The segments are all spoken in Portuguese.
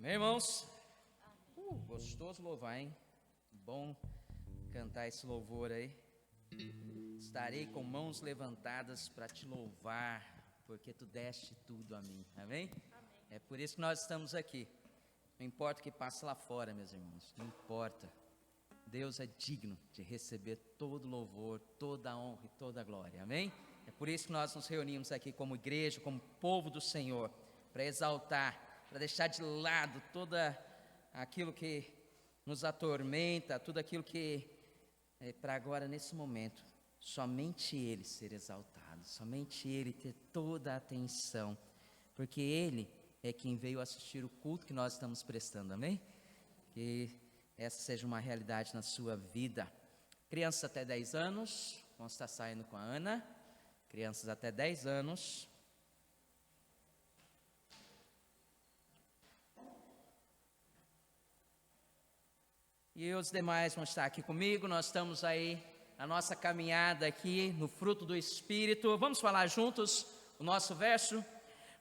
Meus irmãos, gostoso louvar, hein? Bom cantar esse louvor aí. Estarei com mãos levantadas para te louvar, porque tu deste tudo a mim, amém? É por isso que nós estamos aqui. Não importa o que passe lá fora, meus irmãos, não importa. Deus é digno de receber todo louvor, toda a honra e toda a glória, amém? É por isso que nós nos reunimos aqui como igreja, como povo do Senhor, para exaltar, para deixar de lado todo aquilo que nos atormenta, tudo aquilo que para agora, nesse momento, somente Ele ser exaltado, somente Ele ter toda a atenção, porque Ele é quem veio assistir o culto que nós estamos prestando, amém? Que essa seja uma realidade na sua vida. Crianças até 10 anos, vamos estar saindo com a Ana. Crianças até 10 anos. E os demais vão estar aqui comigo. Nós estamos aí na nossa caminhada aqui no fruto do Espírito. Vamos falar juntos o nosso verso?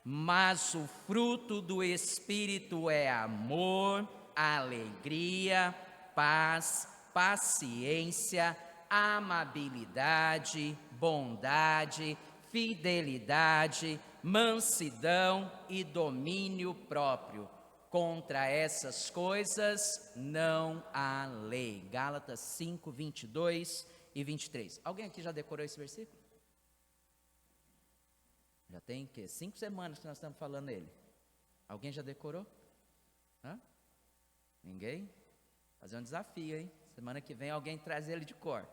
Mas o fruto do Espírito é amor, alegria, paz, paciência, amabilidade, bondade, fidelidade, mansidão e domínio próprio. Contra essas coisas não há lei. Gálatas 5, 22 e 23. Alguém aqui já decorou esse versículo? Já tem 5 semanas que nós estamos falando ele. Alguém já decorou? Hã? Ninguém? Fazer um desafio, hein? Semana que vem alguém traz ele de cor.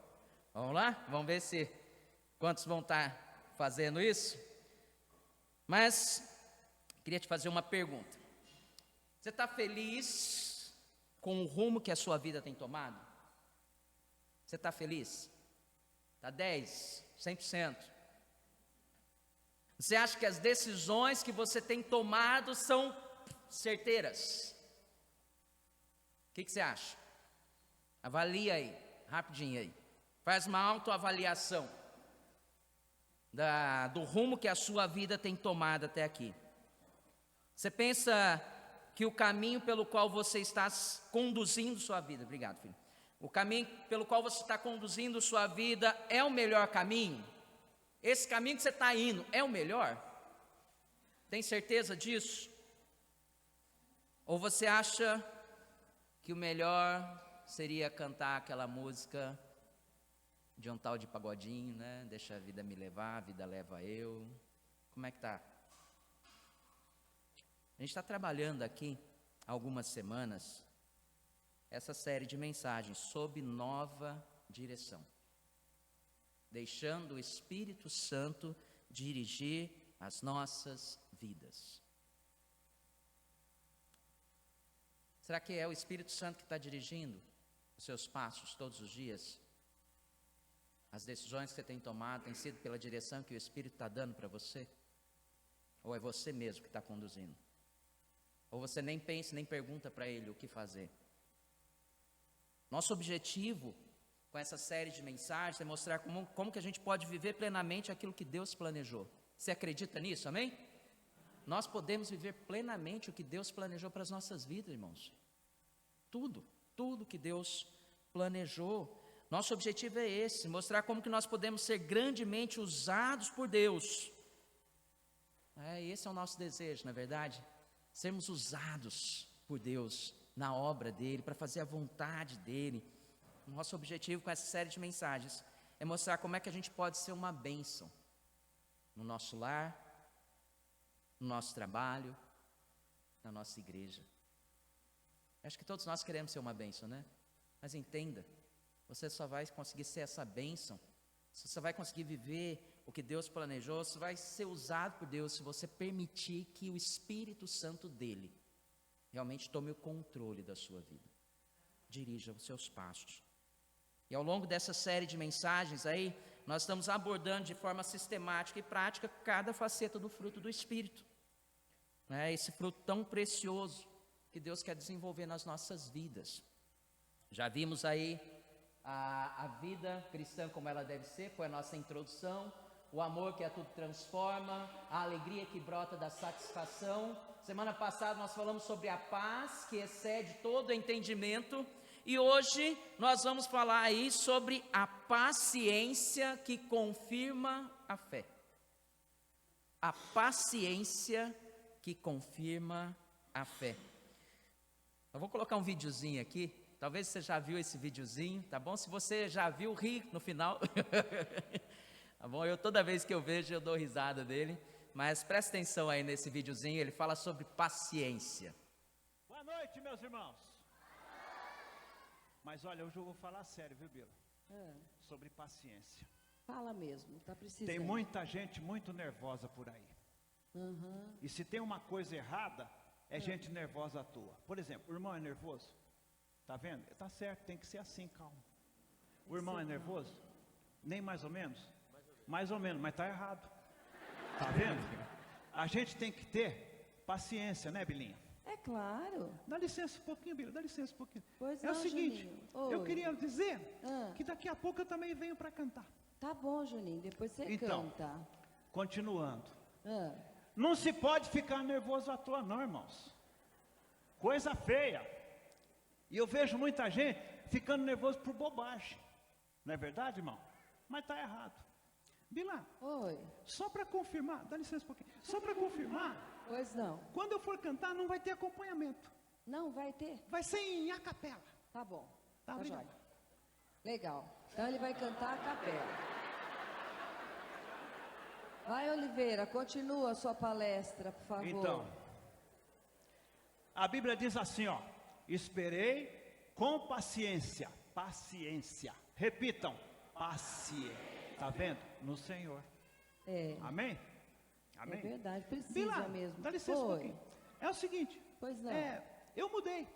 Vamos lá? Vamos ver se quantos vão estar fazendo isso. Mas queria te fazer uma pergunta. Você está feliz com o rumo que a sua vida tem tomado? Você está feliz? Está 10, 100%. Você acha que as decisões que você tem tomado são certeiras? O que você acha? Avalia aí, rapidinho aí. Faz uma autoavaliação do rumo que a sua vida tem tomado até aqui. Você pensa que o caminho pelo qual você está conduzindo sua vida, obrigado, filho. O caminho pelo qual você está conduzindo sua vida é o melhor caminho? Esse caminho que você está indo é o melhor? Tem certeza disso? Ou você acha que o melhor seria cantar aquela música de um tal de pagodinho, né? Deixa a vida me levar, a vida leva eu. Como é que tá? A gente está trabalhando aqui há algumas semanas essa série de mensagens sob nova direção, deixando o Espírito Santo dirigir as nossas vidas. Será que é o Espírito Santo que está dirigindo os seus passos todos os dias? As decisões que você tem tomado têm sido pela direção que o Espírito está dando para você? Ou é você mesmo que está conduzindo? Ou você nem pensa, nem pergunta para Ele o que fazer? Nosso objetivo com essa série de mensagens é mostrar como que a gente pode viver plenamente aquilo que Deus planejou. Você acredita nisso, amém? Nós podemos viver plenamente o que Deus planejou para as nossas vidas, irmãos. Tudo que Deus planejou. Nosso objetivo é esse, mostrar como que nós podemos ser grandemente usados por Deus. Esse é o nosso desejo, não é verdade? Sermos usados por Deus na obra dEle, para fazer a vontade dEle. Nosso objetivo com essa série de mensagens é mostrar como é que a gente pode ser uma bênção no nosso lar, no nosso trabalho, na nossa igreja. Acho que todos nós queremos ser uma bênção, né? Mas entenda, você só vai conseguir ser essa bênção, você só vai conseguir viver o que Deus planejou, você vai ser usado por Deus se você permitir que o Espírito Santo dEle realmente tome o controle da sua vida, dirija os seus passos. E ao longo dessa série de mensagens aí, nós estamos abordando de forma sistemática e prática cada faceta do fruto do Espírito. Esse fruto tão precioso que Deus quer desenvolver nas nossas vidas. Já vimos aí a vida cristã como ela deve ser, foi a nossa introdução. o amor que a tudo transforma, a alegria que brota da satisfação. Semana passada nós falamos sobre a paz que excede todo entendimento. E hoje nós vamos falar aí sobre a paciência que confirma a fé. A paciência que confirma a fé. Eu vou colocar um videozinho aqui. Talvez você já viu esse videozinho, tá bom? Se você já viu, ri no final. Tá bom? Toda vez que eu vejo, eu dou risada dele. Mas presta atenção aí nesse videozinho, ele fala sobre paciência. Boa noite, meus irmãos. Mas olha, hoje eu vou falar sério, viu, Bila? Sobre paciência. Fala mesmo, tá precisando. Tem muita gente muito nervosa por aí. E se tem uma coisa errada, é gente nervosa à toa. Por exemplo, o irmão é nervoso? Tá vendo? Tá certo, tem que ser assim, calma. O irmão é nervoso? Nem mais ou menos? Mais ou menos, mas tá errado. Tá vendo? A gente tem que ter paciência, né, Bilinha? É claro. Dá licença um pouquinho, Bila, dá licença um pouquinho. Pois É não, o seguinte, Juninho. eu Oi. queria dizer Ah. que daqui a pouco eu também venho para cantar. Tá bom, Juninho, depois você Então. canta. Continuando. Ah, Não se pode ficar nervoso à toa não, irmãos. Coisa feia. E eu vejo muita gente ficando nervoso por bobagem. Não é verdade, irmão? Mas está errado. Bila, Oi. só para confirmar, dá licença um pouquinho. Só para confirmar, Pois não. quando eu for cantar não vai ter acompanhamento. Não, vai ter? Vai ser em a capela. Tá bom. Tá, obrigado. joia. Legal. Então ele vai cantar a capela. Vai, Oliveira, continua a sua palestra, por favor. Então, a Bíblia diz assim, ó: esperei com paciência, paciência. Repitam, paciência. Tá vendo? No Senhor. É, Amém? é Amém? verdade, precisa Bila, mesmo. dá licença um Oi. pouquinho. É o seguinte, Pois não. eu mudei.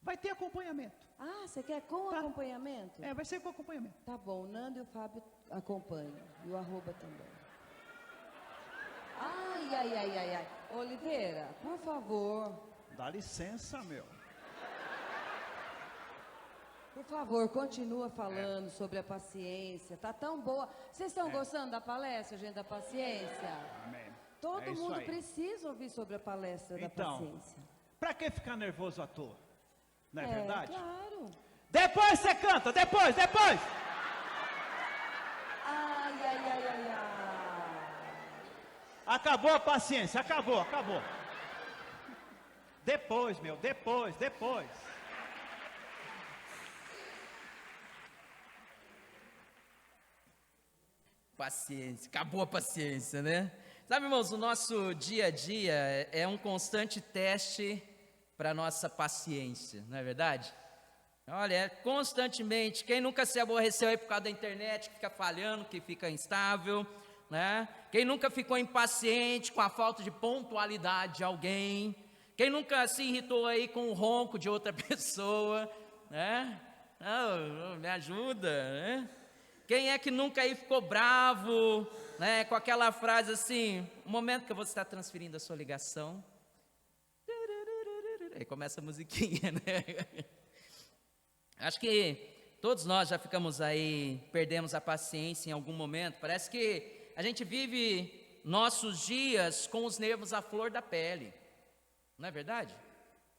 Vai ter acompanhamento. Ah, você quer com Tá. acompanhamento? Vai ser com acompanhamento. Tá bom, o Nando e o Fábio acompanham. E o arroba também. Ai. Oliveira, por favor. Dá licença, meu. Por favor, continua falando sobre a paciência. Tá tão boa. Vocês estão gostando da palestra, gente, da paciência? Amém. Todo É isso mundo aí. precisa ouvir sobre a palestra da Então, paciência. Pra que ficar nervoso à toa? Não é verdade? Claro. Depois você canta, depois. Ai. Acabou a paciência, acabou. Depois, meu, depois. Paciência, acabou a paciência, né? Sabe, irmãos, o nosso dia a dia é um constante teste para a nossa paciência, não é verdade? Olha, constantemente, quem nunca se aborreceu aí por causa da internet, que fica falhando, que fica instável, né? Quem nunca ficou impaciente com a falta de pontualidade de alguém? Quem nunca se irritou aí com o ronco de outra pessoa, né? Oh, me ajuda, né? Quem é que nunca aí ficou bravo, né, com aquela frase assim, o momento que eu vou estar transferindo a sua ligação, aí começa a musiquinha, né? Acho que todos nós já ficamos aí, perdemos a paciência em algum momento. Parece que a gente vive nossos dias com os nervos à flor da pele, não é verdade?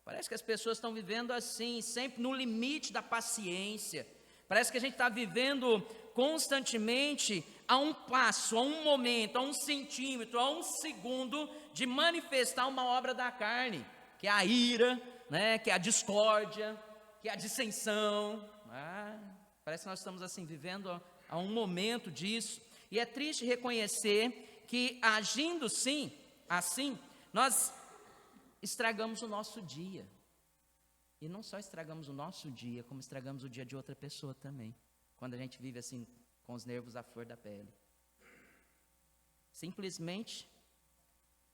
Parece que as pessoas estão vivendo assim, sempre no limite da paciência. Parece que a gente está vivendo constantemente a um passo, a um momento, a um centímetro, a um segundo de manifestar uma obra da carne, que é a ira, né, que é a discórdia, que é a dissensão. Parece que nós estamos assim vivendo a um momento disso. E é triste reconhecer que agindo sim, assim, nós estragamos o nosso dia. E não só estragamos o nosso dia, como estragamos o dia de outra pessoa também. Quando a gente vive assim, com os nervos à flor da pele. Simplesmente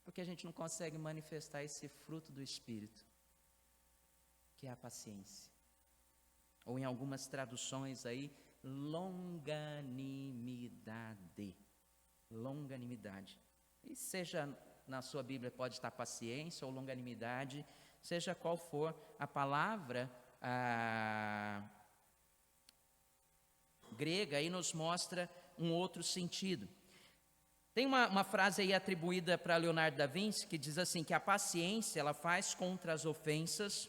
porque a gente não consegue manifestar esse fruto do Espírito, que é a paciência. Ou em algumas traduções aí, longanimidade. Longanimidade. E seja na sua Bíblia pode estar paciência ou longanimidade, seja qual for a palavra grega, aí nos mostra um outro sentido. Tem uma frase aí atribuída para Leonardo da Vinci que diz assim, que a paciência ela faz contra as ofensas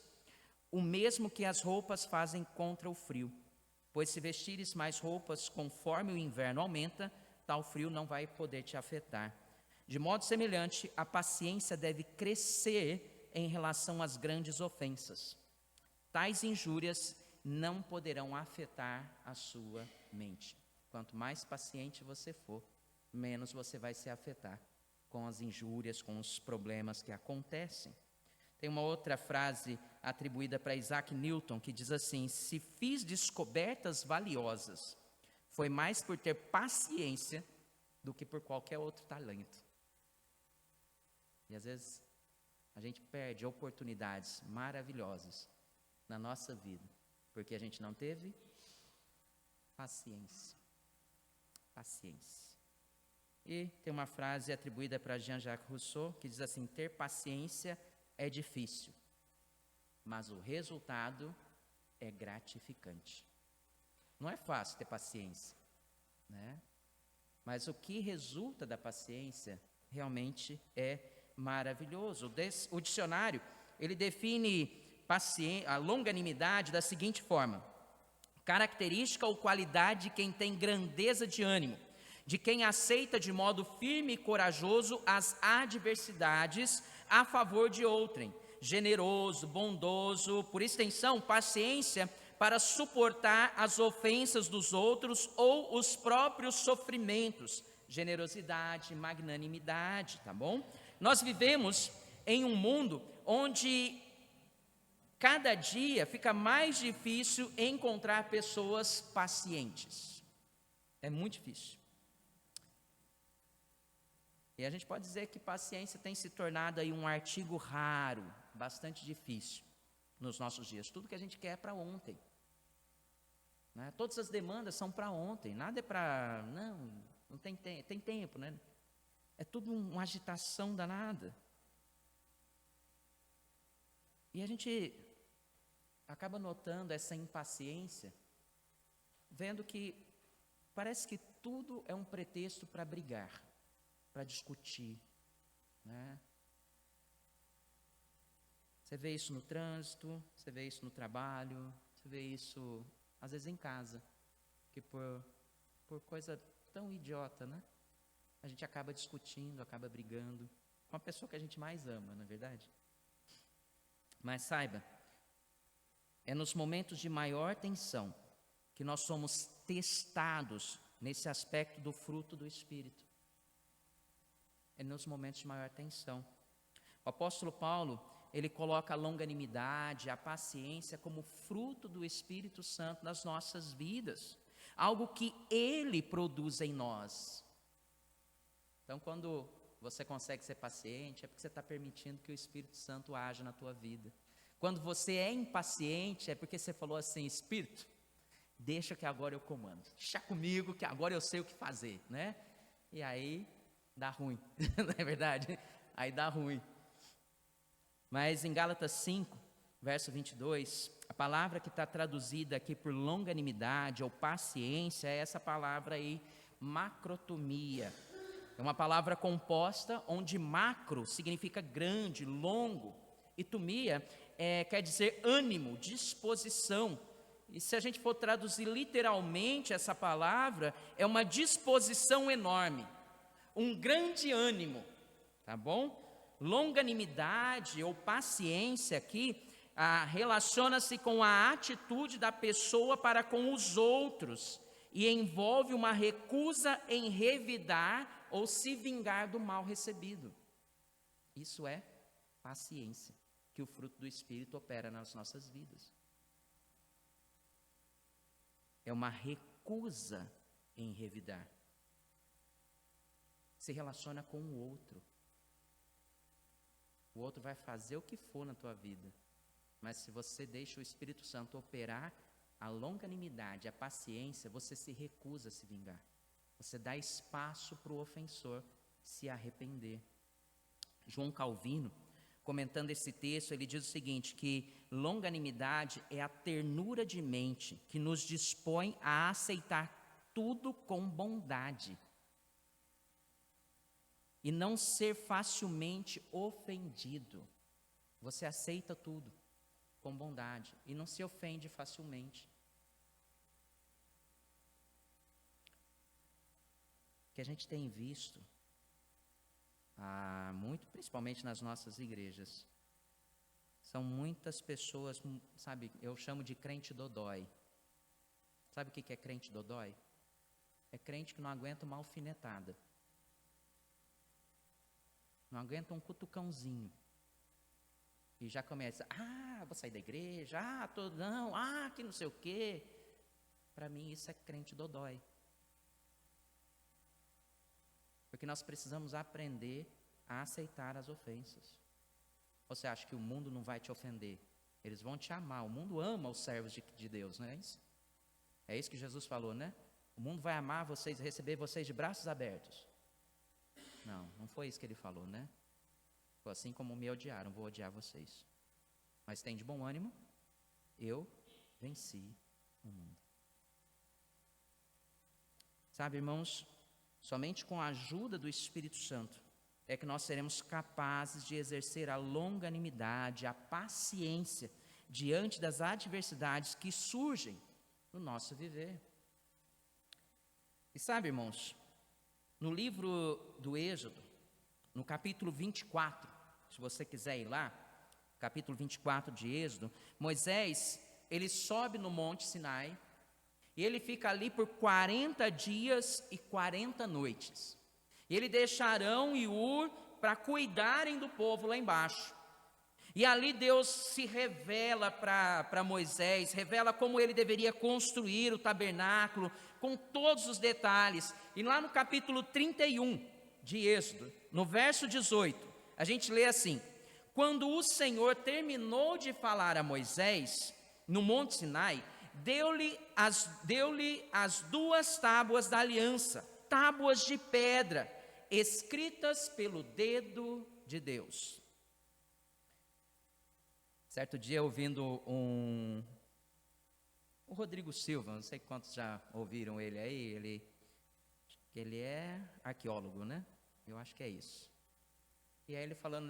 o mesmo que as roupas fazem contra o frio. Pois se vestires mais roupas conforme o inverno aumenta, tal frio não vai poder te afetar. De modo semelhante, a paciência deve crescer em relação às grandes ofensas. Tais injúrias não poderão afetar a sua mente. Quanto mais paciente você for, menos você vai se afetar com as injúrias, com os problemas que acontecem. Tem uma outra frase atribuída para Isaac Newton que diz assim: se fiz descobertas valiosas, foi mais por ter paciência do que por qualquer outro talento. E às vezes a gente perde oportunidades maravilhosas na nossa vida, porque a gente não teve paciência. Paciência. E tem uma frase atribuída para Jean-Jacques Rousseau que diz assim: ter paciência é difícil, mas o resultado é gratificante. Não é fácil ter paciência, né? Mas o que resulta da paciência realmente é maravilhoso. O dicionário, ele define a longanimidade da seguinte forma: característica ou qualidade de quem tem grandeza de ânimo, de quem aceita de modo firme e corajoso as adversidades a favor de outrem, generoso, bondoso, por extensão, paciência para suportar as ofensas dos outros ou os próprios sofrimentos, generosidade, magnanimidade, tá bom? Nós vivemos em um mundo onde cada dia fica mais difícil encontrar pessoas pacientes. É muito difícil. E a gente pode dizer que paciência tem se tornado aí um artigo raro, bastante difícil nos nossos dias. Tudo que a gente quer é para ontem, né? Todas as demandas são para ontem, nada é para... Não tem tempo, né? É tudo uma agitação danada. E a gente acaba notando essa impaciência, vendo que parece que tudo é um pretexto para brigar, para discutir, né? Você vê isso no trânsito, você vê isso no trabalho, você vê isso às vezes em casa, que por coisa tão idiota, né? A gente acaba discutindo, acaba brigando com a pessoa que a gente mais ama, não é verdade? Mas saiba, é nos momentos de maior tensão que nós somos testados nesse aspecto do fruto do Espírito. É nos momentos de maior tensão. O apóstolo Paulo, ele coloca a longanimidade, a paciência como fruto do Espírito Santo nas nossas vidas. Algo que ele produz em nós. Então, quando você consegue ser paciente, é porque você está permitindo que o Espírito Santo haja na tua vida. Quando você é impaciente, é porque você falou assim: Espírito, deixa que agora eu comando. Deixa comigo que agora eu sei o que fazer, né? E aí dá ruim, não é verdade? Aí dá ruim. Mas em Gálatas 5, verso 22, a palavra que está traduzida aqui por longanimidade ou paciência é essa palavra aí, macrotomia. É uma palavra composta onde macro significa grande, longo, e tomia quer dizer ânimo, disposição. E se a gente for traduzir literalmente essa palavra, é uma disposição enorme, um grande ânimo, tá bom? Longanimidade ou paciência aqui relaciona-se com a atitude da pessoa para com os outros e envolve uma recusa em revidar ou se vingar do mal recebido. Isso é paciência, que o fruto do Espírito opera nas nossas vidas. É uma recusa em revidar. Se relaciona com o outro. O outro vai fazer o que for na tua vida, mas se você deixa o Espírito Santo operar a longanimidade, a paciência, você se recusa a se vingar. Você dá espaço para o ofensor se arrepender. João Calvino, comentando esse texto, ele diz o seguinte, que longanimidade é a ternura de mente que nos dispõe a aceitar tudo com bondade. e não ser facilmente ofendido. Você aceita tudo com bondade e não se ofende facilmente. O que a gente tem visto, muito, principalmente nas nossas igrejas, são muitas pessoas, sabe, eu chamo de crente dodói. Sabe o que é crente dodói? É crente que não aguenta uma alfinetada. Não aguenta um cutucãozinho. E já começa, vou sair da igreja, que não sei o quê. Para mim isso é crente dodói. Porque nós precisamos aprender a aceitar as ofensas. Você acha que o mundo não vai te ofender? Eles vão te amar. O mundo ama os servos de Deus, não é isso? É isso que Jesus falou, né? O mundo vai amar vocês e receber vocês de braços abertos. Não foi isso que ele falou, né? Foi assim como me odiaram, vou odiar vocês. Mas tem de bom ânimo, eu venci o mundo. Sabe, irmãos, somente com a ajuda do Espírito Santo é que nós seremos capazes de exercer a longanimidade, a paciência diante das adversidades que surgem no nosso viver. E sabe, irmãos, no livro do Êxodo, no capítulo 24, se você quiser ir lá, capítulo 24 de Êxodo, Moisés, ele sobe no Monte Sinai, e ele fica ali por 40 dias e 40 noites. E ele deixa Arão e Hur para cuidarem do povo lá embaixo. E ali Deus se revela para Moisés, revela como ele deveria construir o tabernáculo, com todos os detalhes. E lá no capítulo 31 de Êxodo, no verso 18, a gente lê assim: quando o Senhor terminou de falar a Moisés, no Monte Sinai, deu-lhe as 2 tábuas da aliança, tábuas de pedra, escritas pelo dedo de Deus. Certo dia, ouvindo o Rodrigo Silva, não sei quantos já ouviram ele aí, ele é arqueólogo, né? Eu acho que é isso. E aí ele falando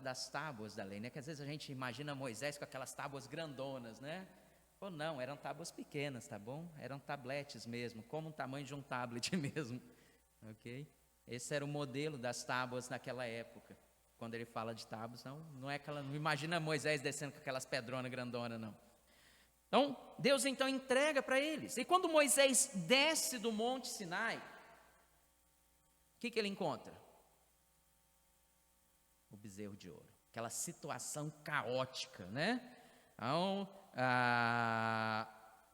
das tábuas da lei, né? Que às vezes a gente imagina Moisés com aquelas tábuas grandonas, né? Ou não, eram tábuas pequenas, tá bom? Eram tabletes mesmo, como o tamanho de um tablet mesmo, ok? Esse era o modelo das tábuas naquela época. Quando ele fala de tábuas, não imagina Moisés descendo com aquelas pedronas grandonas, não. Então, Deus então entrega para eles. E quando Moisés desce do Monte Sinai, o que ele encontra? O bezerro de ouro. Aquela situação caótica, né? Então,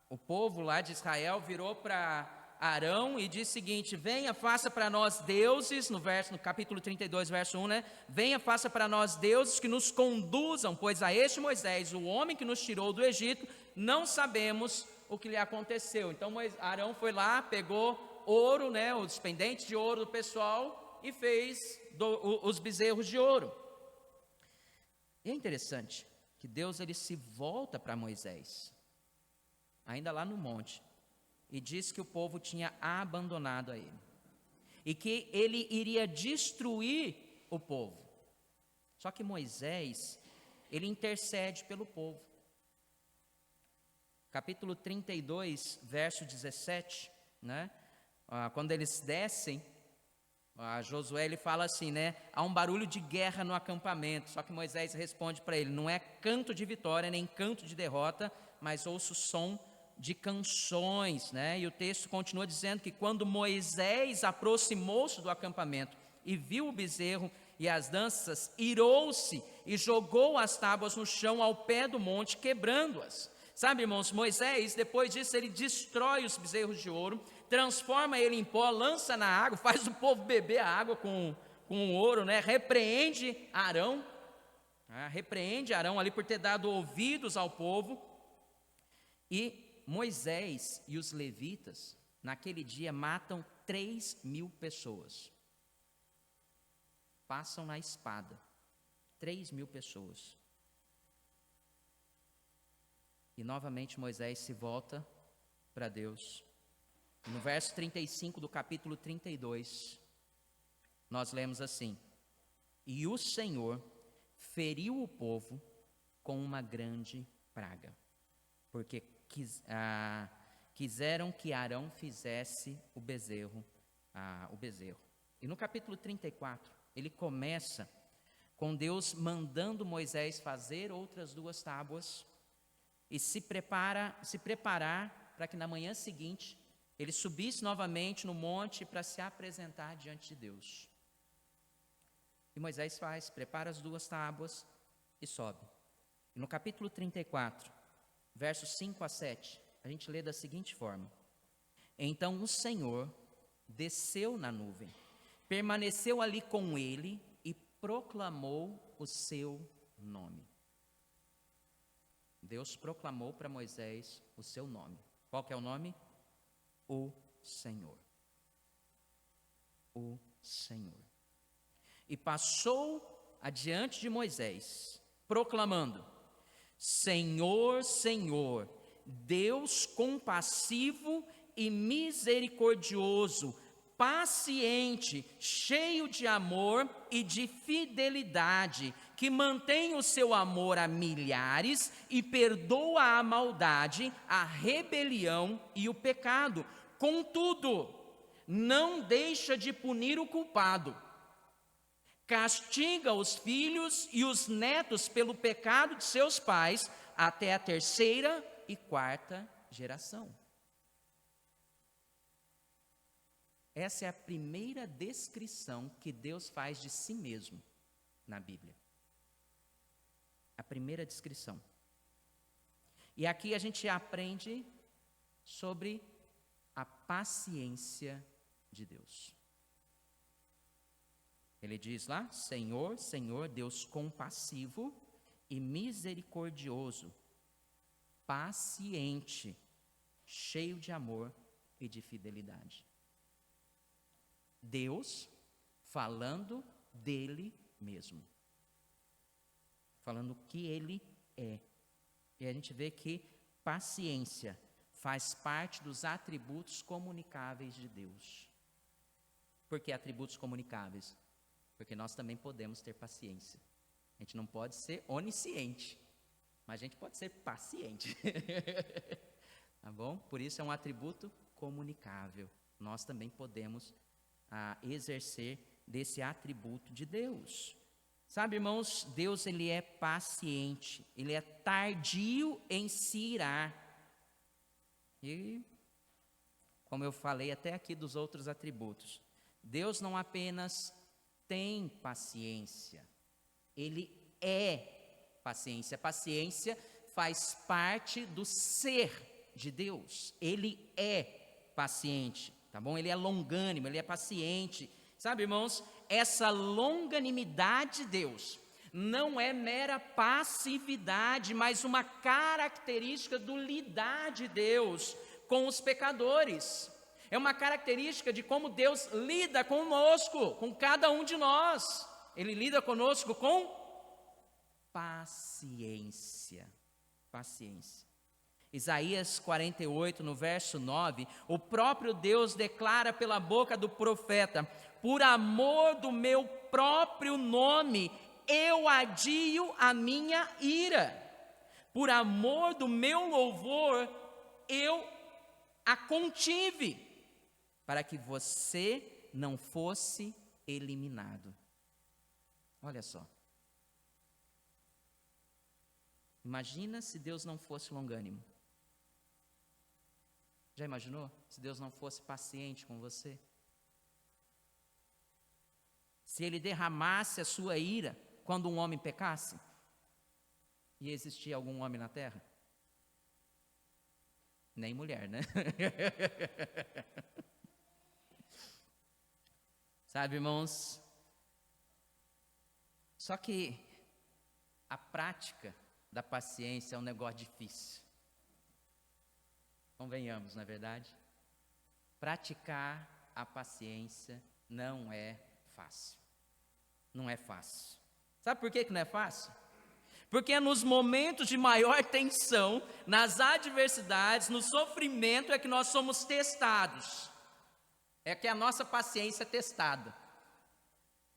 o povo lá de Israel virou para Arão e disse o seguinte: venha, faça para nós deuses, no capítulo 32, verso 1, né? Venha, faça para nós deuses que nos conduzam, pois a este Moisés, o homem que nos tirou do Egito, não sabemos o que lhe aconteceu. Então Arão foi lá, pegou ouro, né, os pendentes de ouro do pessoal e fez os bezerros de ouro. E é interessante que Deus ele se volta para Moisés, ainda lá no monte, e diz que o povo tinha abandonado a ele, e que ele iria destruir o povo. Só que Moisés, ele intercede pelo povo. Capítulo 32, verso 17, né? Quando eles descem, Josué ele fala assim, né? Há um barulho de guerra no acampamento. Só que Moisés responde para ele: não é canto de vitória, nem canto de derrota, mas ouço o som de canções, né? E o texto continua dizendo que quando Moisés aproximou-se do acampamento e viu o bezerro e as danças, irou-se e jogou as tábuas no chão ao pé do monte, quebrando-as. Sabe, irmãos, Moisés, depois disso, ele destrói os bezerros de ouro, transforma ele em pó, lança na água, faz o povo beber a água com o ouro, né? Repreende Arão ali por ter dado ouvidos ao povo. E Moisés e os levitas, naquele dia, matam 3.000 pessoas. Passam na espada. 3.000 pessoas. E novamente Moisés se volta para Deus. No verso 35 do capítulo 32, nós lemos assim: e o Senhor feriu o povo com uma grande praga, porque quiseram que Arão fizesse o bezerro. E no capítulo 34, ele começa com Deus mandando Moisés fazer outras 2 tábuas e se preparar para que na manhã seguinte ele subisse novamente no monte para se apresentar diante de Deus. E Moisés prepara as 2 tábuas e sobe. E no capítulo 34, versos 5 a 7, a gente lê da seguinte forma: então o Senhor desceu na nuvem, permaneceu ali com ele e proclamou o seu nome. Deus proclamou para Moisés o seu nome. Qual que é o nome? O Senhor. O Senhor. E passou adiante de Moisés, proclamando: Senhor, Senhor, Deus compassivo e misericordioso, paciente, cheio de amor e de fidelidade, que mantém o seu amor a milhares e perdoa a maldade, a rebelião e o pecado. Contudo, não deixa de punir o culpado. Castiga os filhos e os netos pelo pecado de seus pais até a 3ª e 4ª geração. Essa é a primeira descrição que Deus faz de si mesmo na Bíblia. A primeira descrição. E aqui a gente aprende sobre a paciência de Deus. Ele diz lá: Senhor, Senhor, Deus compassivo e misericordioso, paciente, cheio de amor e de fidelidade. Deus falando dele mesmo, falando o que ele é. E a gente vê que paciência faz parte dos atributos comunicáveis de Deus. Por que atributos comunicáveis? Porque nós também podemos ter paciência. A gente não pode ser onisciente, mas a gente pode ser paciente. Tá bom? Por isso é um atributo comunicável. Nós também podemos exercer desse atributo de Deus. Sabe, irmãos, Deus ele é paciente, ele é tardio em se irar. E, como eu falei até aqui dos outros atributos, Deus não apenas tem paciência, ele é paciência. A paciência faz parte do ser de Deus. Ele é paciente, tá bom? Ele é longânimo, ele é paciente. Sabe, irmãos, essa longanimidade de Deus não é mera passividade, mas uma característica do lidar de Deus com os pecadores. É uma característica de como Deus lida conosco, com cada um de nós. Ele lida conosco com paciência. Paciência. Isaías 48, no verso 9, o próprio Deus declara pela boca do profeta: por amor do meu próprio nome, eu adio a minha ira. Por amor do meu louvor, eu a contive, para que você não fosse eliminado. Olha só. Imagina se Deus não fosse longânimo. Já imaginou se Deus não fosse paciente com você? Se Ele derramasse a sua ira quando um homem pecasse? Ia existir algum homem na terra? Nem mulher, né? Sabe, irmãos? Só que a prática da paciência é um negócio difícil. Convenhamos, não é verdade? Praticar a paciência não é fácil. Não é fácil. Sabe por que não é fácil? Porque é nos momentos de maior tensão, nas adversidades, no sofrimento, é que nós somos testados. É que a nossa paciência é testada.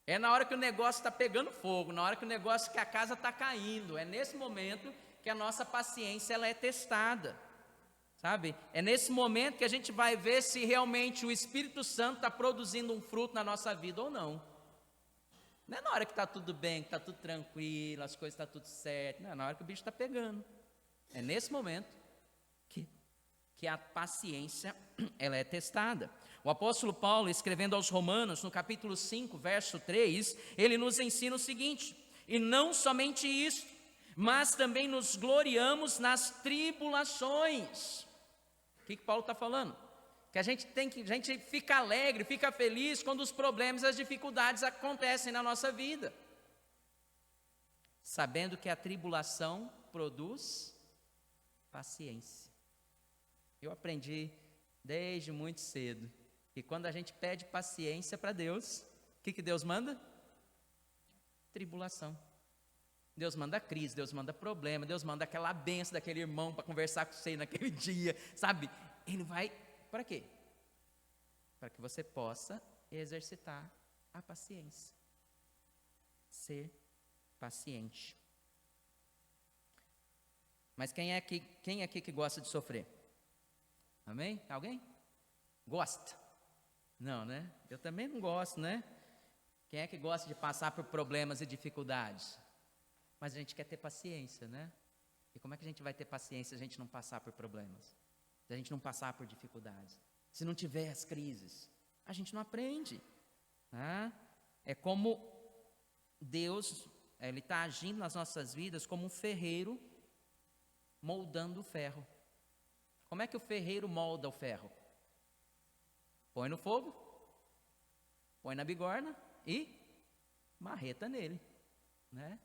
É na hora que o negócio está pegando fogo, na hora que o negócio, que a casa está caindo. É nesse momento que a nossa paciência ela é testada, sabe? É nesse momento que a gente vai ver se realmente o Espírito Santo está produzindo um fruto na nossa vida ou não. Não é na hora que está tudo bem, que está tudo tranquilo, as coisas estão tudo certo. Não, é na hora que o bicho está pegando. É nesse momento que a paciência ela é testada. O apóstolo Paulo, escrevendo aos Romanos, no capítulo 5, verso 3, ele nos ensina o seguinte: e não somente isso, mas também nos gloriamos nas tribulações. O que Paulo está falando? Que a gente fica alegre, fica feliz quando os problemas e as dificuldades acontecem na nossa vida, sabendo que a tribulação produz paciência. Eu aprendi desde muito cedo que quando a gente pede paciência para Deus, o que Deus manda? Tribulação. Deus manda crise, Deus manda problema, Deus manda aquela benção daquele irmão para conversar com você naquele dia, sabe? Ele vai, para quê? Para que você possa exercitar a paciência. Ser paciente. Mas quem aqui que gosta de sofrer? Amém? Alguém? Gosta? Não, né? Eu também não gosto, né? Quem é que gosta de passar por problemas e dificuldades? Mas a gente quer ter paciência, né? E como é que a gente vai ter paciência se a gente não passar por problemas? Se a gente não passar por dificuldades? Se não tiver as crises? A gente não aprende. Né? É como Deus, Ele está agindo nas nossas vidas como um ferreiro moldando o ferro. Como é que o ferreiro molda o ferro? Põe no fogo, põe na bigorna e marreta nele, né?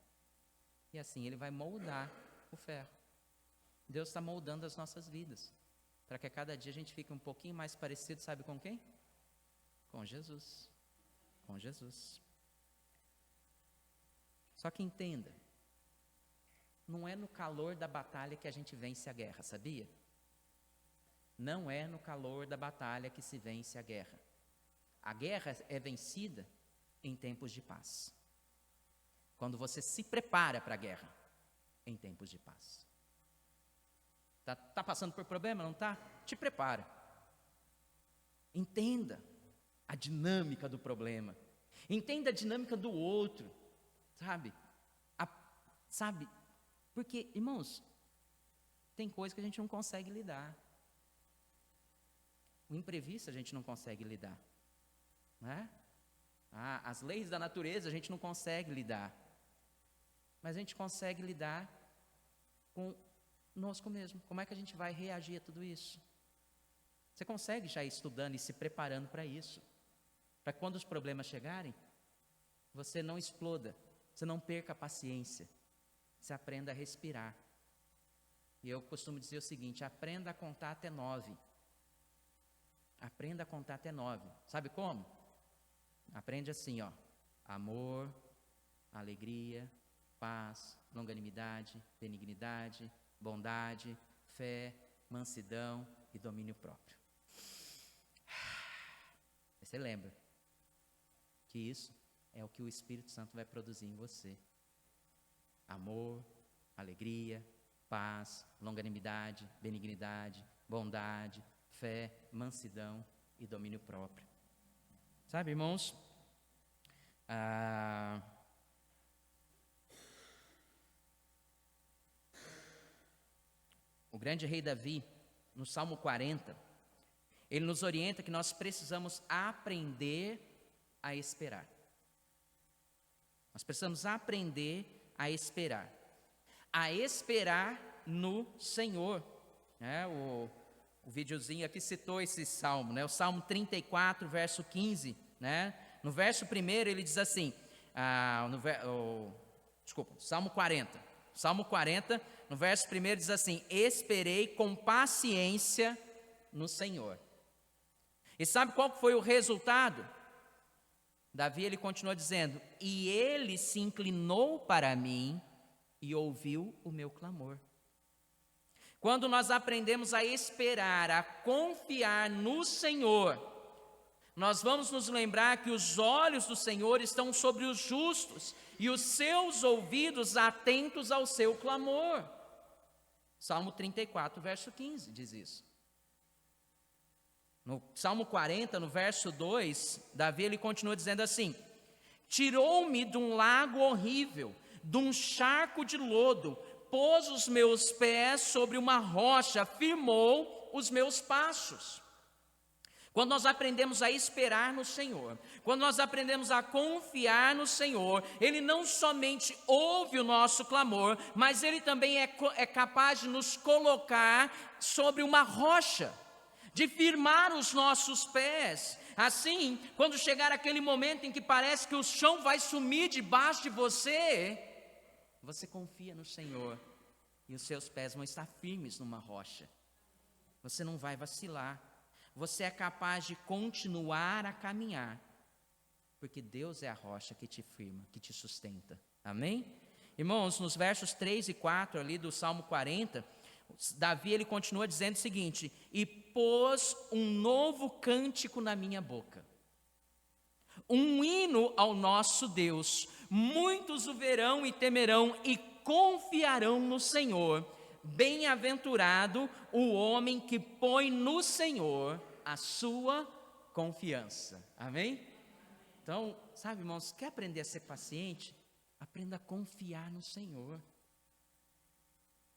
E assim ele vai moldar o ferro. Deus está moldando as nossas vidas, para que a cada dia a gente fique um pouquinho mais parecido, sabe com quem? Com Jesus. Com Jesus. Só que entenda, não é no calor da batalha que a gente vence a guerra, sabia? Não é no calor da batalha que se vence a guerra. A guerra é vencida em tempos de paz. Quando você se prepara para a guerra, em tempos de paz. Tá passando por problema, não tá? Te prepara. Entenda a dinâmica do problema. Entenda a dinâmica do outro, sabe? Sabe? Porque, irmãos, tem coisa que a gente não consegue lidar. O imprevisto a gente não consegue lidar, né? As leis da natureza a gente não consegue lidar, mas a gente consegue lidar conosco mesmo. Como é que a gente vai reagir a tudo isso? Você consegue já ir estudando e se preparando para isso, para quando os problemas chegarem, você não exploda, você não perca a paciência, você aprenda a respirar. E eu costumo dizer o seguinte: aprenda a contar até 9. Aprenda a contar até 9. Sabe como? Aprende assim, ó: amor, alegria, paz, longanimidade, benignidade, bondade, fé, mansidão e domínio próprio. Você lembra que isso é o que o Espírito Santo vai produzir em você: amor, alegria, paz, longanimidade, benignidade, bondade, fé, mansidão e domínio próprio. Sabe, irmãos, o grande rei Davi, no Salmo 40, ele nos orienta que nós precisamos aprender a esperar. Nós precisamos aprender a esperar no Senhor, né? O videozinho aqui citou esse salmo, né? O Salmo 34, verso 15, né? No verso 1 ele diz assim, Salmo 40. Salmo 40, no verso 1 diz assim: esperei com paciência no Senhor. E sabe qual foi o resultado? Davi, ele continua dizendo: e ele se inclinou para mim e ouviu o meu clamor. Quando nós aprendemos a esperar, a confiar no Senhor, nós vamos nos lembrar que os olhos do Senhor estão sobre os justos e os seus ouvidos atentos ao seu clamor. Salmo 34, verso 15 diz isso. No Salmo 40, no verso 2, Davi ele continua dizendo assim: tirou-me de um lago horrível, de um charco de lodo, pôs os meus pés sobre uma rocha, firmou os meus passos. Quando nós aprendemos a esperar no Senhor, quando nós aprendemos a confiar no Senhor, Ele não somente ouve o nosso clamor, mas Ele também é capaz de nos colocar sobre uma rocha, de firmar os nossos pés. Assim, quando chegar aquele momento em que parece que o chão vai sumir debaixo de você, você confia no Senhor e os seus pés vão estar firmes numa rocha. Você não vai vacilar. Você é capaz de continuar a caminhar, porque Deus é a rocha que te firma, que te sustenta. Amém? Irmãos, nos versos 3 e 4 ali do Salmo 40, Davi ele continua dizendo o seguinte: e pôs um novo cântico na minha boca, um hino ao nosso Deus. Muitos o verão e temerão e confiarão no Senhor. Bem-aventurado o homem que põe no Senhor a sua confiança. Amém? Então, sabe, irmãos, quer aprender a ser paciente? Aprenda a confiar no Senhor.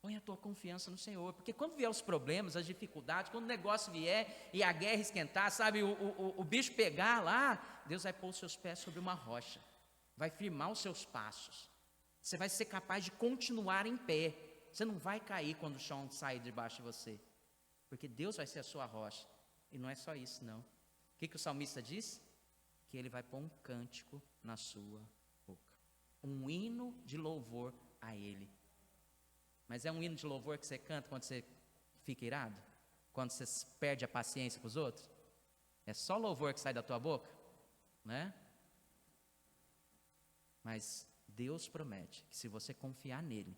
Põe a tua confiança no Senhor, porque quando vier os problemas, as dificuldades, quando o negócio vier e a guerra esquentar, sabe, o bicho pegar lá, Deus vai pôr os seus pés sobre uma rocha, vai firmar os seus passos. Você vai ser capaz de continuar em pé. Você não vai cair quando o chão sair debaixo de você, porque Deus vai ser a sua rocha. E não é só isso, não. O que o salmista diz? Que ele vai pôr um cântico na sua boca, um hino de louvor a Ele. Mas é um hino de louvor que você canta quando você fica irado? Quando você perde a paciência com os outros? É só louvor que sai da tua boca? Né? Mas Deus promete que se você confiar nele,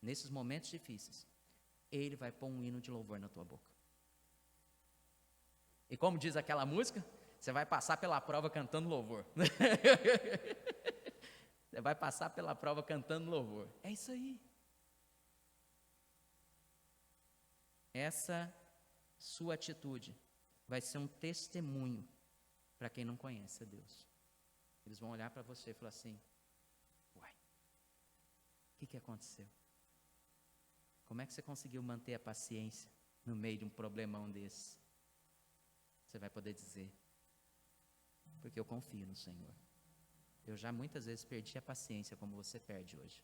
nesses momentos difíceis, Ele vai pôr um hino de louvor na tua boca. E como diz aquela música, você vai passar pela prova cantando louvor. Você vai passar pela prova cantando louvor. É isso aí. Essa sua atitude vai ser um testemunho para quem não conhece a Deus. Eles vão olhar para você e falar assim: uai, o que aconteceu? Como é que você conseguiu manter a paciência no meio de um problemão desse? Você vai poder dizer: porque eu confio no Senhor. Eu já muitas vezes perdi a paciência como você perde hoje.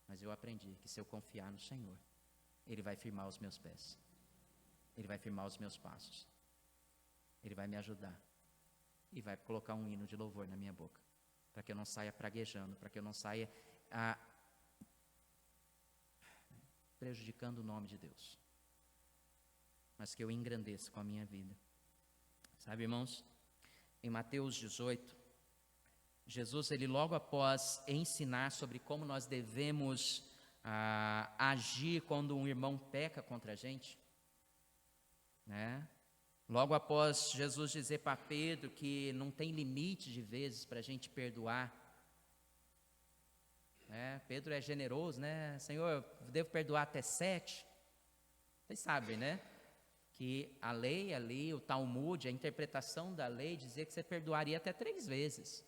Mas eu aprendi que se eu confiar no Senhor, Ele vai firmar os meus pés. Ele vai firmar os meus passos. Ele vai me ajudar. E vai colocar um hino de louvor na minha boca. Para que eu não saia praguejando, para que eu não saia prejudicando o nome de Deus. Mas que eu engrandeça com a minha vida. Sabe, irmãos, em Mateus 18, Jesus, ele logo após ensinar sobre como nós devemos agir quando um irmão peca contra a gente, né? Logo após Jesus dizer para Pedro que não tem limite de vezes para a gente perdoar, né? Pedro é generoso, né? Senhor, eu devo perdoar até 7. Vocês sabem, né? Que a lei ali, o Talmud, a interpretação da lei dizia que você perdoaria até 3 vezes.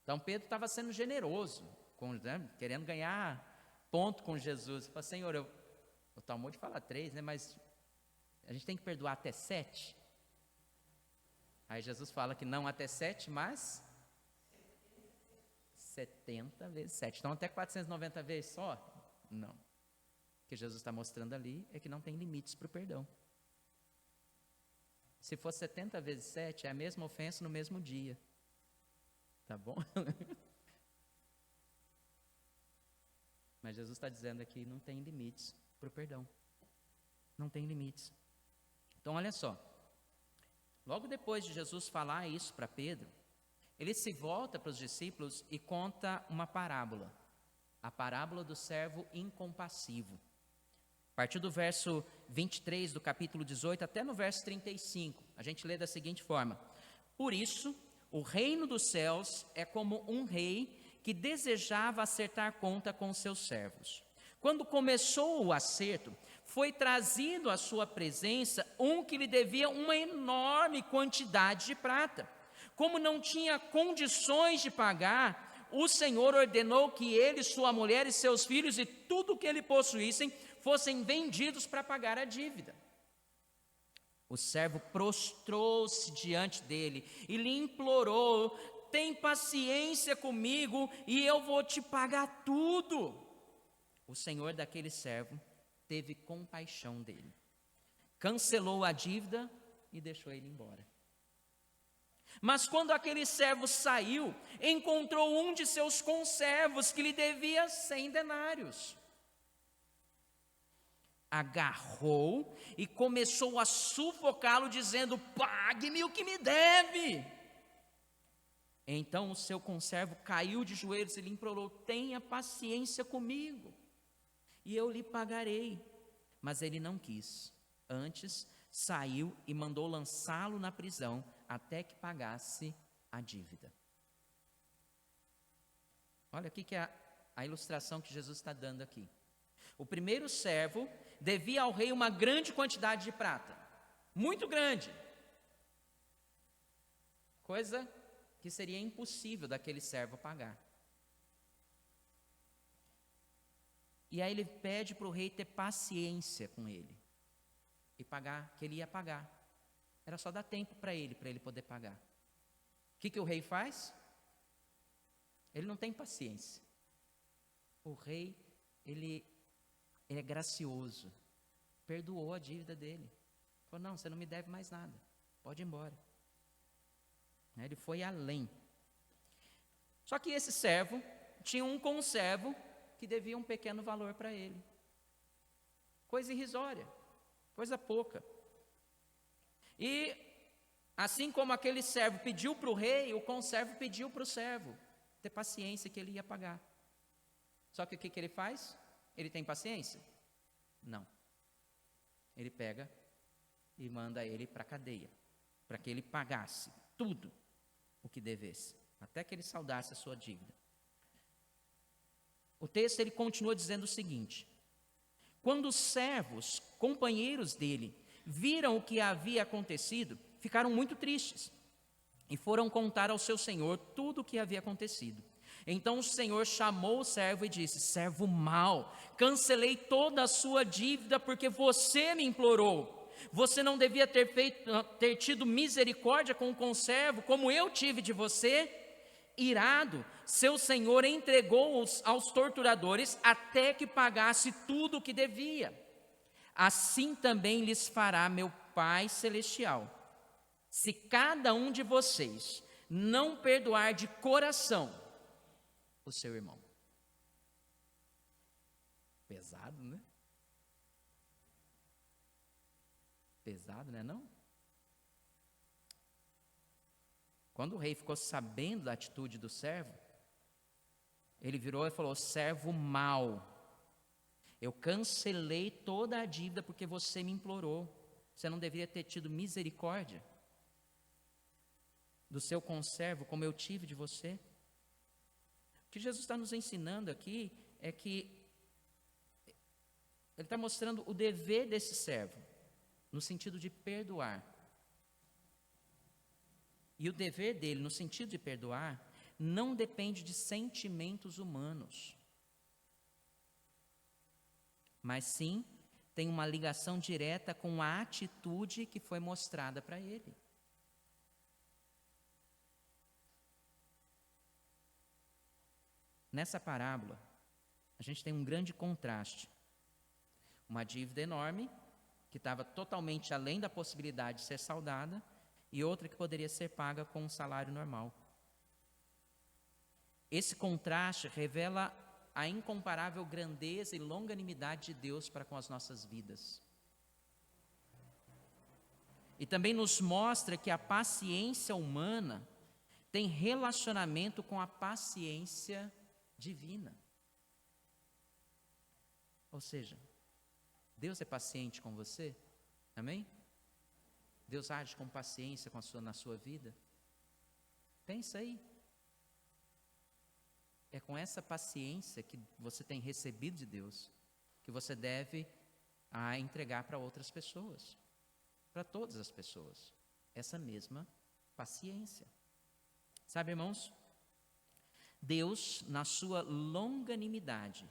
Então Pedro estava sendo generoso, né? Querendo ganhar ponto com Jesus. Ele falou: Senhor, o Talmud fala 3, né? Mas a gente tem que perdoar até 7. Aí Jesus fala que não até 7, mas 70 vezes 7. Então até 490 vezes só? Não. O que Jesus está mostrando ali é que não tem limites para o perdão. Se for 70 vezes 7, é a mesma ofensa no mesmo dia. Tá bom? Mas Jesus está dizendo aqui, não tem limites para o perdão. Não tem limites. Então olha só. Logo depois de Jesus falar isso para Pedro, ele se volta para os discípulos e conta uma parábola. A parábola do servo incompassivo. A partir do verso 23 do capítulo 18 até no verso 35, a gente lê da seguinte forma: por isso, o reino dos céus é como um rei que desejava acertar conta com seus servos. Quando começou o acerto, foi trazido à sua presença um que lhe devia uma enorme quantidade de prata. Como não tinha condições de pagar, o Senhor ordenou que ele, sua mulher e seus filhos e tudo o que ele possuíssem fossem vendidos para pagar a dívida. O servo prostrou-se diante dele e lhe implorou: tem paciência comigo e eu vou te pagar tudo. O senhor daquele servo teve compaixão dele, cancelou a dívida e deixou ele embora. Mas quando aquele servo saiu, encontrou um de seus conservos que lhe devia 100 denários. Agarrou e começou a sufocá-lo, dizendo: pague-me o que me deve. Então o seu conservo caiu de joelhos e lhe implorou: tenha paciência comigo, e eu lhe pagarei. Mas ele não quis. Antes, saiu e mandou lançá-lo na prisão até que pagasse a dívida. Olha aqui que é a ilustração que Jesus está dando aqui. O primeiro servo devia ao rei uma grande quantidade de prata, muito grande, coisa que seria impossível daquele servo pagar. E aí ele pede para o rei ter paciência com ele e pagar, que ele ia pagar. Era só dar tempo para ele poder pagar. O que o rei faz? Ele não tem paciência. O rei, ele é gracioso, perdoou a dívida dele. Falou: não, você não me deve mais nada, pode ir embora. Ele foi além. Só que esse servo tinha um conservo que devia um pequeno valor para ele. Coisa irrisória, coisa pouca. E assim como aquele servo pediu para o rei, o conservo pediu para o servo ter paciência que ele ia pagar. Só que o que ele faz? Ele tem paciência? Não. Ele pega e manda ele para a cadeia, para que ele pagasse tudo o que devesse, até que ele saldasse a sua dívida. O texto ele continua dizendo o seguinte: quando os servos, companheiros dele, viram o que havia acontecido, ficaram muito tristes e foram contar ao seu senhor tudo o que havia acontecido. Então o senhor chamou o servo e disse: servo mau, cancelei toda a sua dívida porque você me implorou. Você não devia ter tido misericórdia com o conservo, como eu tive de você? Irado, seu senhor entregou-os aos torturadores até que pagasse tudo o que devia. Assim também lhes fará meu Pai Celestial, se cada um de vocês não perdoar de coração o seu irmão. Pesado, né? Pesado, né, não? Quando o rei ficou sabendo da atitude do servo, ele virou e falou: servo mau, eu cancelei toda a dívida porque você me implorou. Você não deveria ter tido misericórdia do seu conservo como eu tive de você? O que Jesus está nos ensinando aqui é que Ele está mostrando o dever desse servo, no sentido de perdoar. E o dever dele, no sentido de perdoar, não depende de sentimentos humanos, mas sim tem uma ligação direta com a atitude que foi mostrada para ele. Nessa parábola, a gente tem um grande contraste. Uma dívida enorme, que estava totalmente além da possibilidade de ser saldada, e outra que poderia ser paga com um salário normal. Esse contraste revela a incomparável grandeza e longanimidade de Deus para com as nossas vidas. E também nos mostra que a paciência humana tem relacionamento com a paciência divina. Ou seja, Deus é paciente com você? Amém? Deus age com paciência na sua vida? Pensa aí. É com essa paciência que você tem recebido de Deus que você deve entregar para outras pessoas, para todas as pessoas, essa mesma paciência. Sabe, irmãos, Deus, na sua longanimidade,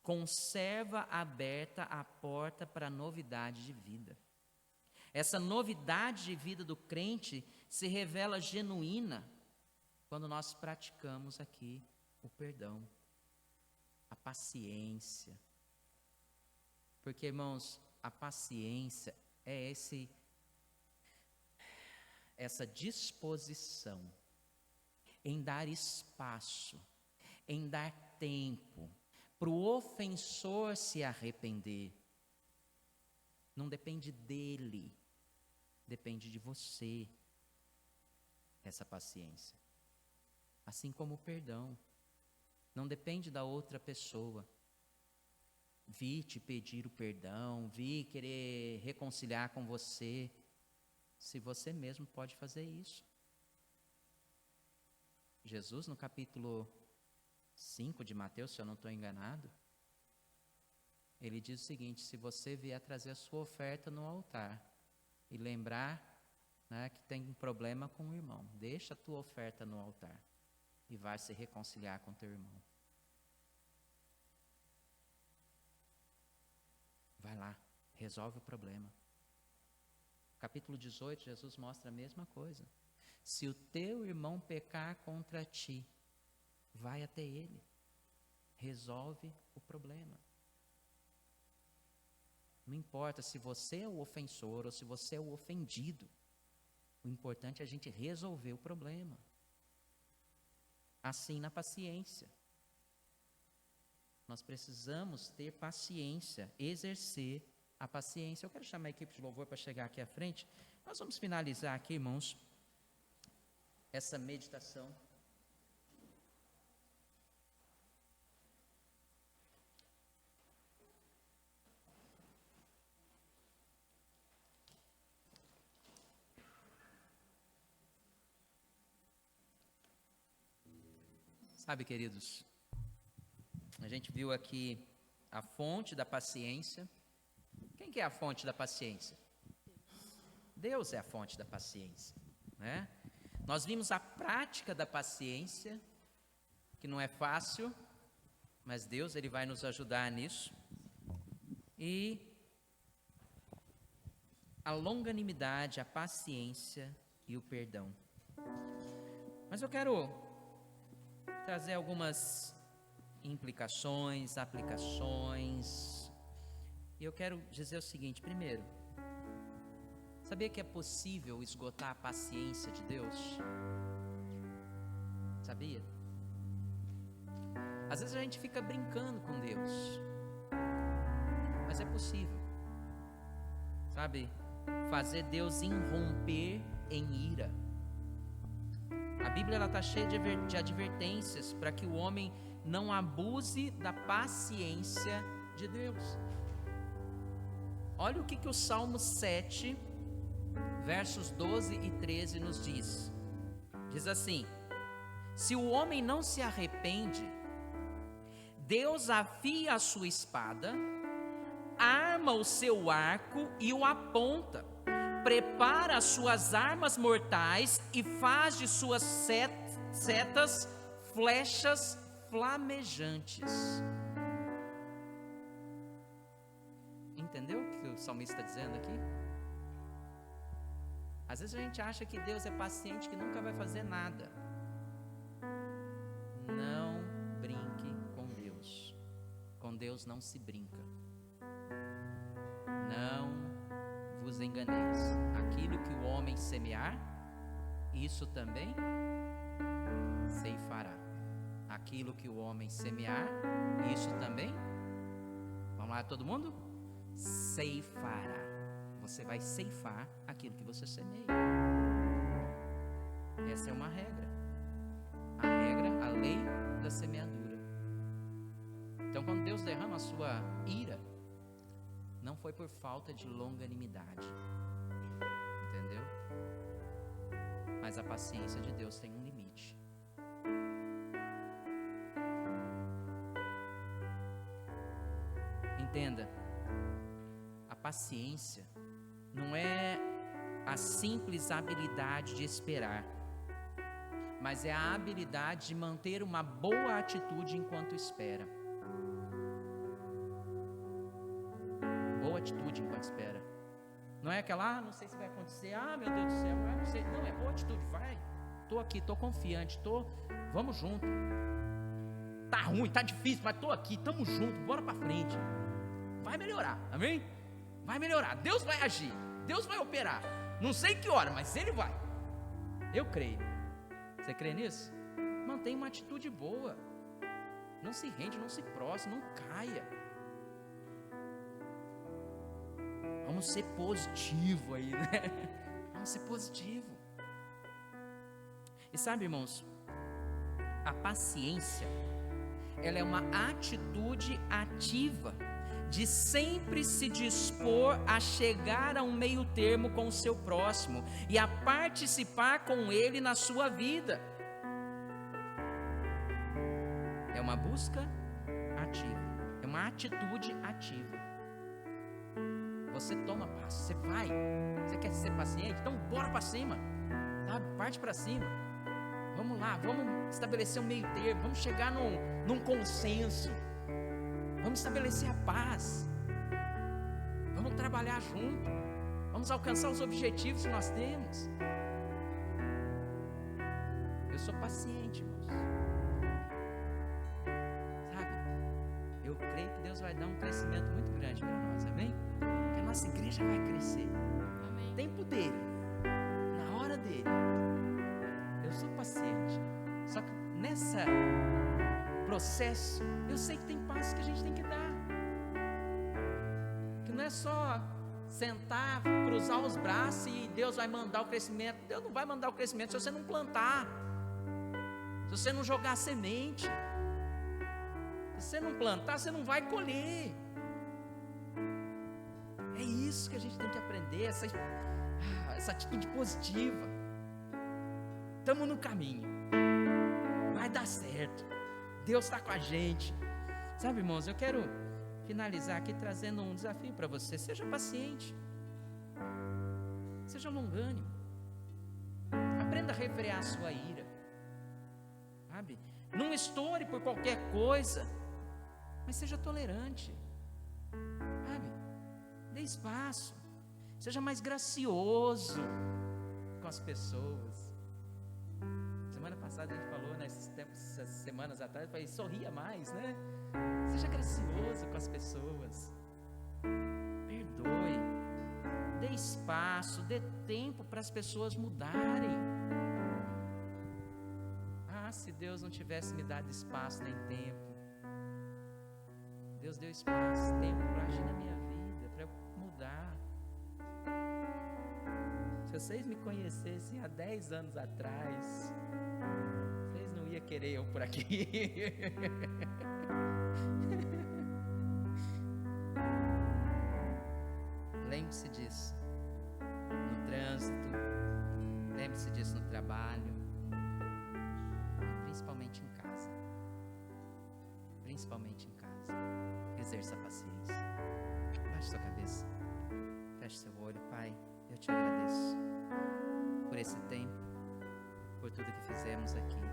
conserva aberta a porta para a novidade de vida. Essa novidade de vida do crente se revela genuína quando nós praticamos aqui o perdão, a paciência. Porque, irmãos, a paciência é essa disposição em dar espaço, em dar tempo para o ofensor se arrepender. Não depende dele, depende de você, essa paciência. Assim como o perdão, não depende da outra pessoa. Vi te pedir o perdão, vi querer reconciliar com você, se você mesmo pode fazer isso. Jesus, no capítulo 5 de Mateus, se eu não estou enganado, ele diz o seguinte: se você vier trazer a sua oferta no altar e lembrar, né, que tem um problema com o irmão, deixa a tua oferta no altar e vai se reconciliar com teu irmão. Vai lá, resolve o problema. Capítulo 18, Jesus mostra a mesma coisa. Se o teu irmão pecar contra ti, vai até ele, resolve o problema. Não importa se você é o ofensor ou se você é o ofendido, o importante é a gente resolver o problema. Assim na paciência. Nós precisamos ter paciência, exercer a paciência. Eu quero chamar a equipe de louvor para chegar aqui à frente. Nós vamos finalizar aqui, irmãos, essa meditação. Sabe, queridos, a gente viu aqui a fonte da paciência. Quem que é a fonte da paciência? Deus é a fonte da paciência, né? Nós vimos a prática da paciência, que não é fácil, mas Deus, Ele vai nos ajudar nisso. E a longanimidade, a paciência e o perdão. Mas eu quero trazer algumas implicações, aplicações. E eu quero dizer o seguinte: primeiro, sabia que é possível esgotar a paciência de Deus? Sabia? Às vezes a gente fica brincando com Deus, mas é possível, sabe, fazer Deus irromper em ira. A Bíblia está cheia de advertências para que o homem não abuse da paciência de Deus. Olha o que o Salmo 7, versos 12 e 13 nos diz. Diz assim: se o homem não se arrepende, Deus afia a sua espada, arma o seu arco e o aponta, prepara as suas armas mortais e faz de suas setas flechas flamejantes. Entendeu o que o salmista está dizendo aqui? Às vezes a gente acha que Deus é paciente, que nunca vai fazer nada. Não brinque com Deus. Com Deus não se brinca. Não vos enganeis. Aquilo que o homem semear, isso também ceifará. Aquilo que o homem semear, isso também, vamos lá todo mundo? Ceifará. Você vai ceifar aquilo que você semeia. Essa é uma regra. A regra, a lei da semeadura. Então, quando Deus derrama a sua ira, não foi por falta de longanimidade. Entendeu? Mas a paciência de Deus tem um limite. Entenda, a paciência não é a simples habilidade de esperar, mas é a habilidade de manter uma boa atitude enquanto espera. Boa atitude enquanto espera. Não é aquela, não sei se vai acontecer, meu Deus do céu, não sei. Não, é boa atitude, vai. Estou aqui, estou confiante, vamos junto. Tá ruim, tá difícil, mas estou aqui, estamos juntos, bora para frente. Vai melhorar, amém? Vai melhorar, Deus vai agir, Deus vai operar. Não sei que hora, mas Ele vai. Eu creio. Você crê nisso? Mantenha uma atitude boa. Não se rende, não se prostre, não caia. Vamos ser positivo aí, né? Vamos ser positivo. E sabe, irmãos, a paciência, ela é uma atitude ativa de sempre se dispor a chegar a um meio termo com o seu próximo e a participar com ele na sua vida. É uma busca ativa, é uma atitude ativa. Você toma passo, você vai. Você quer ser paciente? Então bora para cima, sabe? Parte para cima. Vamos lá, vamos estabelecer um meio termo, vamos chegar num consenso. Vamos estabelecer a paz. Vamos trabalhar junto. Vamos alcançar os objetivos que nós temos. Eu sou paciente, irmãos. Sabe? Eu creio que Deus vai dar um crescimento muito grande para nós, amém? Que a nossa igreja vai crescer. Amém. Tempo dele, na hora dele. Eu sou paciente. Só que nessa processo, eu sei que tem passos que a gente tem que dar, que não é só sentar, cruzar os braços e Deus vai mandar o crescimento. Deus não vai mandar o crescimento se você não plantar, se você não jogar semente. Se você não plantar, você não vai colher. É isso que a gente tem que aprender, essa atitude positiva. Estamos no caminho, vai dar certo. Deus está com a gente. Sabe, irmãos, eu quero finalizar aqui trazendo um desafio para você. Seja paciente. Seja longânimo. Aprenda a refrear a sua ira. Sabe? Não estoure por qualquer coisa, mas seja tolerante. Sabe? Dê espaço. Seja mais gracioso com as pessoas. Semana passada a gente falou, essas semanas atrás, eu falei, sorria mais, né? Seja gracioso com as pessoas. Perdoe. Dê espaço, dê tempo para as pessoas mudarem. Se Deus não tivesse me dado espaço nem tempo. Deus deu espaço, tempo para agir na minha vida, para eu mudar. Se vocês me conhecessem há 10 anos atrás, vocês não iam querer eu por aqui. Lembre-se disso no trânsito, lembre-se disso no trabalho, principalmente em casa. Principalmente em casa. Exerça a paciência. Baixe sua cabeça, feche seu olho. Pai, eu te agradeço por esse tempo, por tudo que fizemos aqui,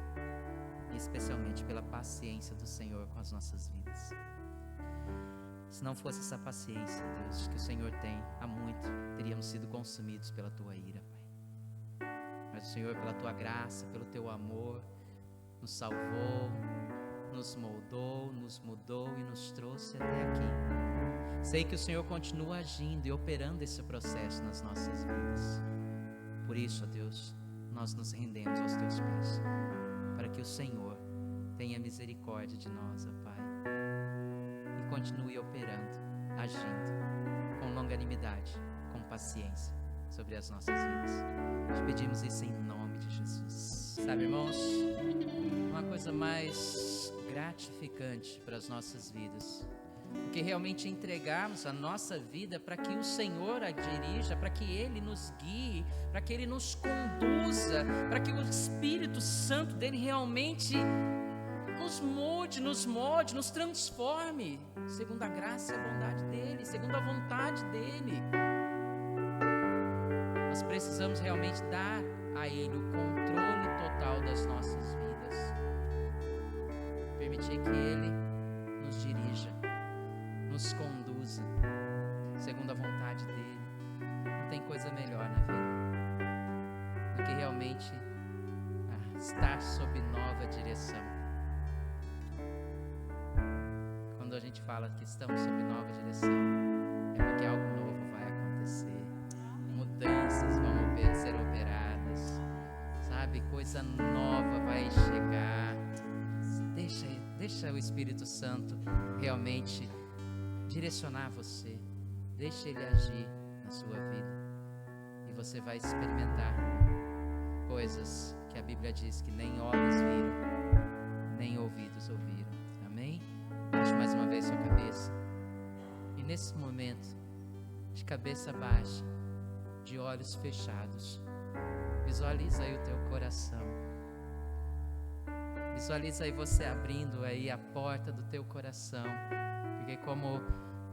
e especialmente pela paciência do Senhor com as nossas vidas. Se não fosse essa paciência, Deus, que o Senhor tem há muito, teríamos sido consumidos pela tua ira, Pai. Mas o Senhor, pela tua graça, pelo teu amor, nos salvou, nos moldou, nos mudou e nos trouxe até aqui. Sei que o Senhor continua agindo e operando esse processo nas nossas vidas. Por isso, ó Deus, nós nos rendemos aos teus pés, para que o Senhor tenha misericórdia de nós, ó Pai, e continue operando, agindo com longanimidade, com paciência sobre as nossas vidas. Te pedimos isso em nome de Jesus. Sabe, irmãos, uma coisa mais gratificante para as nossas vidas do que realmente entregarmos a nossa vida para que o Senhor a dirija, para que Ele nos guie, para que Ele nos conduza, para que o Espírito Santo dele realmente nos molde, nos transforme, segundo a graça e a bondade dEle, segundo a vontade dEle. Nós precisamos realmente dar a Ele o controle total das nossas vidas, permitir que Ele nos dirija, nos conduza, segundo a vontade dEle. Não tem coisa melhor na vida do que realmente estar sob nova direção. Quando a gente fala que estamos sob nova direção, é porque algo novo vai acontecer, mudanças vão ser operadas, sabe? Coisa nova vai chegar. Deixa o Espírito Santo realmente direcionar você, deixa Ele agir na sua vida, e você vai experimentar coisas que a Bíblia diz que nem olhos viram, nem ouvidos ouviram. Amém? Baixe mais uma vez sua cabeça, e nesse momento, de cabeça baixa, de olhos fechados, visualiza aí o teu coração, visualiza aí você abrindo aí a porta do teu coração, porque como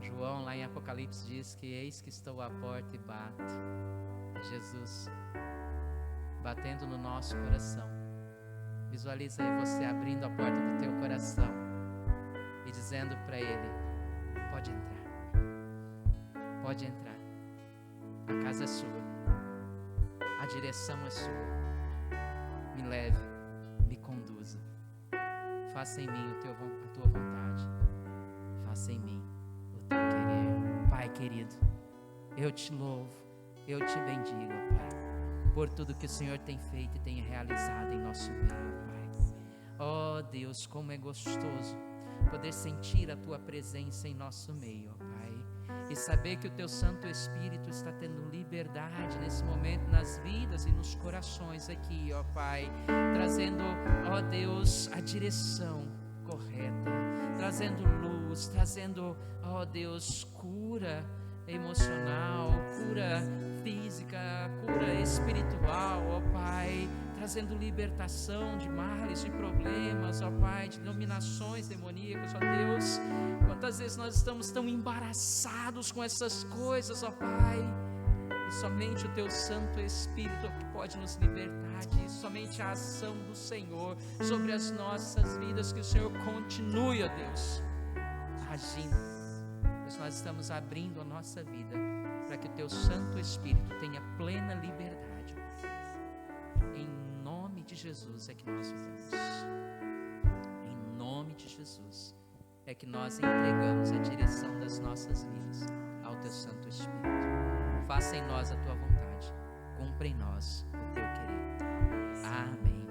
João lá em Apocalipse diz que eis que estou à porta e bato, é Jesus batendo no nosso coração. Visualiza aí você abrindo a porta do teu coração e dizendo para Ele: pode entrar, pode entrar, a casa é sua, a direção é sua, me leve, me conduza, faça em mim a tua vontade, faça em mim o teu querer. Pai querido, eu te louvo, eu te bendigo, Pai, por tudo que o Senhor tem feito e tem realizado em nosso meio, Pai. Oh Deus, como é gostoso poder sentir a tua presença em nosso meio, Pai, e saber que o teu Santo Espírito está tendo liberdade nesse momento nas vidas e nos corações aqui, ó Pai, trazendo, ó Deus, a direção correta, trazendo luz, trazendo, ó Deus, cura emocional, cura física, cura espiritual, ó Pai, trazendo libertação de males, de problemas, ó Pai, de dominações demoníacas, ó Deus. Quantas vezes nós estamos tão embaraçados com essas coisas, ó Pai, e somente o Teu Santo Espírito é que pode nos libertar disso, somente a ação do Senhor sobre as nossas vidas, que o Senhor continue, ó Deus, agindo, pois nós estamos abrindo a nossa vida para que o Teu Santo Espírito tenha plena liberdade. Em nome de Jesus é que nós oramos. Em nome de Jesus é que nós entregamos a direção das nossas vidas ao Teu Santo Espírito. Faça em nós a Tua vontade, cumpra em nós o Teu querer. Amém,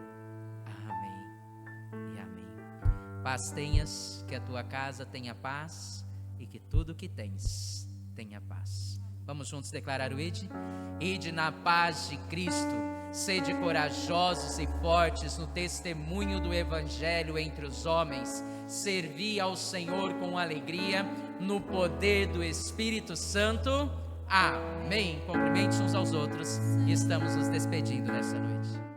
amém e amém. Paz tenhas, que a tua casa tenha paz e que tudo que tens tenha paz. Vamos juntos declarar o ide? Ide na paz de Cristo, sede corajosos e fortes no testemunho do Evangelho entre os homens, servi ao Senhor com alegria, no poder do Espírito Santo. Amém. Cumprimente uns aos outros e estamos nos despedindo nessa noite.